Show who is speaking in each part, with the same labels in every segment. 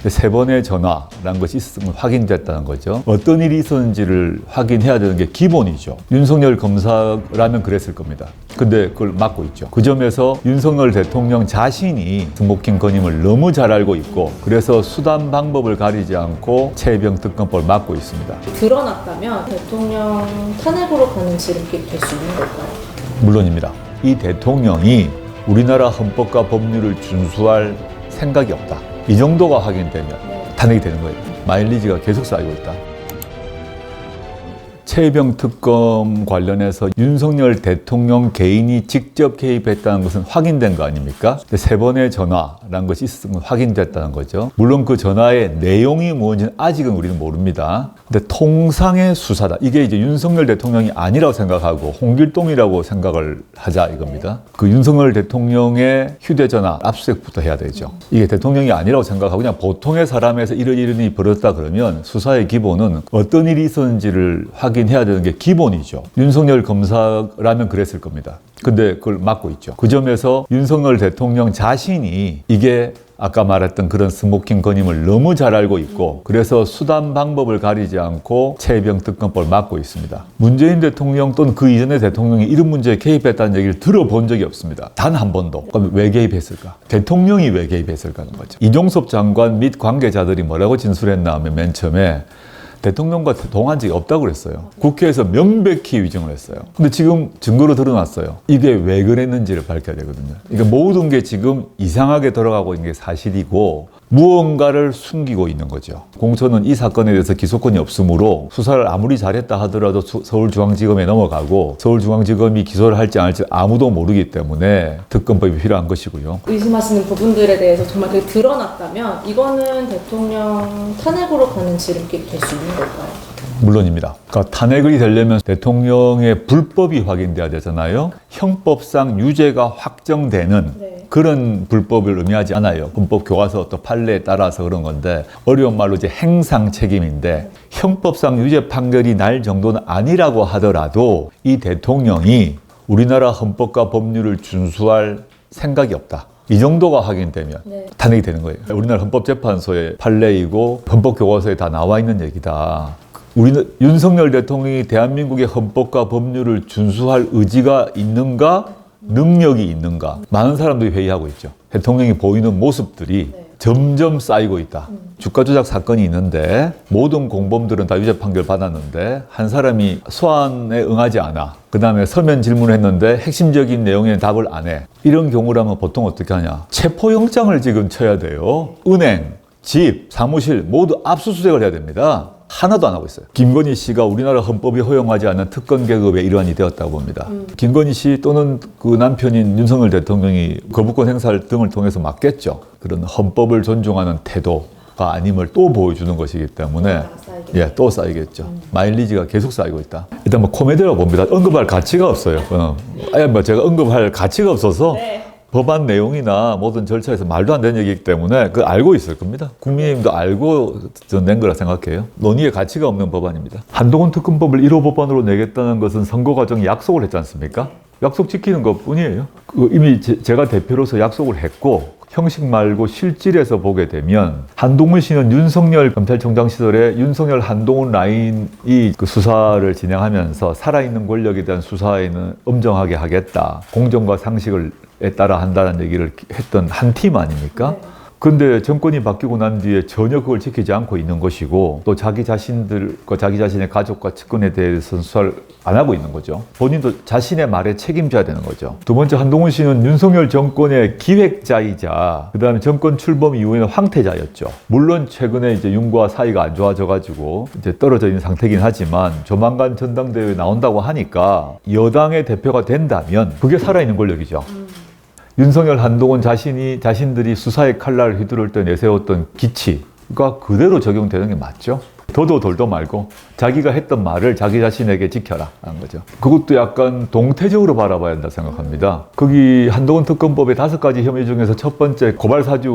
Speaker 1: 세 번의 전화라는 것이 있었던 건 확인됐다는 거죠. 어떤 일이 있었는지를 확인해야 되는 게 기본이죠. 윤석열 검사라면 그랬을 겁니다. 근데 그걸 막고 있죠. 그 점에서 윤석열 대통령 자신이 스모킹 건임을 너무 잘 알고 있고, 그래서 수단 방법을 가리지 않고 최혜병 특검법을 막고 있습니다.
Speaker 2: 드러났다면 대통령 탄핵으로 가는 지름길이 될 수 있는 걸까요?
Speaker 1: 물론입니다. 이 대통령이 우리나라 헌법과 법률을 준수할 생각이 없다. 이 정도가 확인되면 탄핵이 되는 거예요. 마일리지가 계속 쌓이고 있다. 최혜병 특검 관련해서 윤석열 대통령 개인이 직접 개입했다는 것은 확인된 거 아닙니까? 세 번의 전화라는 것이 있었던 건 확인됐다는 거죠. 물론 그 전화의 내용이 뭔지는 아직은 우리는 모릅니다. 근데 통상의 수사다. 이게 이제 윤석열 대통령이 아니라고 생각하고 홍길동이라고 생각을 하자 이겁니다. 그 윤석열 대통령의 휴대전화 압수수색부터 해야 되죠. 이게 대통령이 아니라고 생각하고 그냥 보통의 사람에서 이런 일이 벌어졌다 그러면 수사의 기본은 어떤 일이 있었는지를 확인해야 되는 게 기본이죠. 윤석열 검사라면 그랬을 겁니다. 근데 그걸 막고 있죠. 그 점에서 윤석열 대통령 자신이 이게 아까 말했던 그런 스모킹 건임을 너무 잘 알고 있고, 그래서 수단 방법을 가리지 않고 최혜병 특검법을 막고 있습니다. 문재인 대통령 또는 그 이전의 대통령이 이런 문제에 개입했다는 얘기를 들어본 적이 없습니다. 단 한 번도. 그럼 왜 개입했을까? 대통령이 왜 개입했을까는 거죠. 이종섭 장관 및 관계자들이 뭐라고 진술했나 하면 맨 처음에 대통령과 동한 적이 없다고 그랬어요. 국회에서 명백히 위증을 했어요. 근데 지금 증거로 드러났어요. 이게 왜 그랬는지를 밝혀야 되거든요. 그러니까 모든 게 지금 이상하게 돌아가고 있는 게 사실이고 무언가를 숨기고 있는 거죠. 공처는 이 사건에 대해서 기소권이 없으므로 수사를 아무리 잘했다 하더라도 서울중앙지검에 넘어가고 서울중앙지검이 기소를 할지 안 할지 아무도 모르기 때문에 특검법이 필요한 것이고요.
Speaker 2: 의심하시는 부분들에 대해서 정말 그게 드러났다면 이거는 대통령 탄핵으로 가는 지름길이 될 수 있는 걸까요?
Speaker 1: 물론입니다. 그러니까 탄핵이 되려면 대통령의 불법이 확인돼야 되잖아요. 형법상 유죄가 확정되는 그런 불법을 의미하지 않아요. 헌법 교과서 또 판례에 따라서 그런 건데 어려운 말로 이제 행상 책임인데 형법상 유죄 판결이 날 정도는 아니라고 하더라도 이 대통령이 우리나라 헌법과 법률을 준수할 생각이 없다. 이 정도가 확인되면 탄핵이 되는 거예요. 우리나라 헌법재판소의 판례이고 헌법교과서에 다 나와 있는 얘기다. 우리는 윤석열 대통령이 대한민국의 헌법과 법률을 준수할 의지가 있는가, 능력이 있는가, 많은 사람들이 회의하고 있죠. 대통령이 보이는 모습들이 점점 쌓이고 있다. 주가 조작 사건이 있는데 모든 공범들은 다 유죄 판결 받았는데 한 사람이 소환에 응하지 않아. 그 다음에 서면 질문을 했는데 핵심적인 내용에는 답을 안 해. 이런 경우라면 보통 어떻게 하냐? 체포영장을 지금 쳐야 돼요. 은행, 집, 사무실 모두 압수수색을 해야 됩니다. 하나도 안 하고 있어요. 김건희 씨가 우리나라 헌법이 허용하지 않는 특권 계급의 일환이 되었다고 봅니다. 김건희 씨 또는 그 남편인 윤석열 대통령이 거부권 행사 등을 통해서 막겠죠. 그런 헌법을 존중하는 태도가 아님을 또 보여주는 것이기 때문에 또 쌓이겠죠. 마일리지가 계속 쌓이고 있다. 일단 뭐 코미디라고 봅니다. 언급할 가치가 없어요. 제가 언급할 가치가 없어서 법안 내용이나 모든 절차에서 말도 안 되는 얘기이기 때문에 그걸 알고 있을 겁니다. 국민의힘도 알고 낸 거라 생각해요. 논의의 가치가 없는 법안입니다. 한동훈 특검법을 1호 법안으로 내겠다는 것은 선거 과정에 약속을 했지 않습니까? 약속 지키는 것 뿐이에요. 이미 제가 대표로서 약속을 했고 형식 말고 실질에서 보게 되면 한동훈 씨는 윤석열 검찰총장 시절에 윤석열 한동훈 라인이 그 수사를 진행하면서 살아있는 권력에 대한 수사에는 엄정하게 하겠다. 공정과 상식을 따라 한다는 얘기를 했던 한 팀 아닙니까? 근데 정권이 바뀌고 난 뒤에 전혀 그걸 지키지 않고 있는 것이고 또 자기 자신들과 자기 자신의 가족과 측근에 대해서 수사를 안 하고 있는 거죠. 본인도 자신의 말에 책임져야 되는 거죠. 두 번째, 한동훈 씨는 윤석열 정권의 기획자이자 그 다음에 정권 출범 이후에는 황태자였죠. 물론 최근에 이제 윤과 사이가 안 좋아져가지고 이제 떨어져 있는 상태긴 하지만 조만간 전당대회에 나온다고 하니까 여당의 대표가 된다면 그게 살아있는 권력이죠. 윤석열, 한동훈 자신들이 수사의 칼날을 휘두를 때 내세웠던 기치가 그대로 적용되는 게 맞죠. 더도 덜도 말고 자기가 했던 말을 자기 자신에게 지켜라 하는 거죠. 그것도 약간 동태적으로 바라봐야 한다 생각합니다. 거기 한동훈 특검법의 5가지 혐의 중에서 첫 번째 고발사주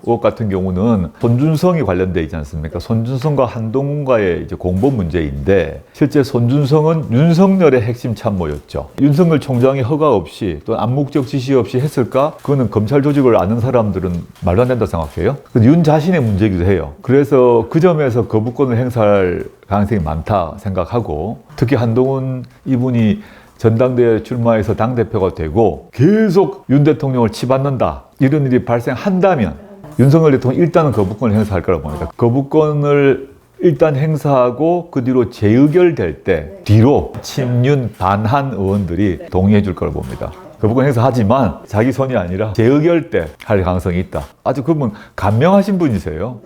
Speaker 1: 의혹 같은 경우는 손준성이 관련돼 있지 않습니까? 손준성과 한동훈과의 이제 공범 문제인데 실제 손준성은 윤석열의 핵심 참모였죠. 윤석열 총장이 허가 없이 또 암묵적 지시 없이 했을까? 그거는 검찰 조직을 아는 사람들은 말도 안 된다 생각해요. 윤 자신의 문제이기도 해요. 그래서 그 점에서 거부권을 행사할 가능성이 많다 생각하고, 특히 한동훈 이분이 전당대회에 출마해서 당대표가 되고 계속 윤 대통령을 치받는다, 이런 일이 발생한다면 윤석열 대통령은 일단은 거부권을 행사할 거라고 봅니다. 거부권을 일단 행사하고 그 뒤로 재의결될 때 뒤로 친윤 반한 의원들이 동의해 줄 거라고 봅니다. 거부권 행사하지만 자기 손이 아니라 재의결 때 할 가능성이 있다. 아주 그분 간명하신 분이세요.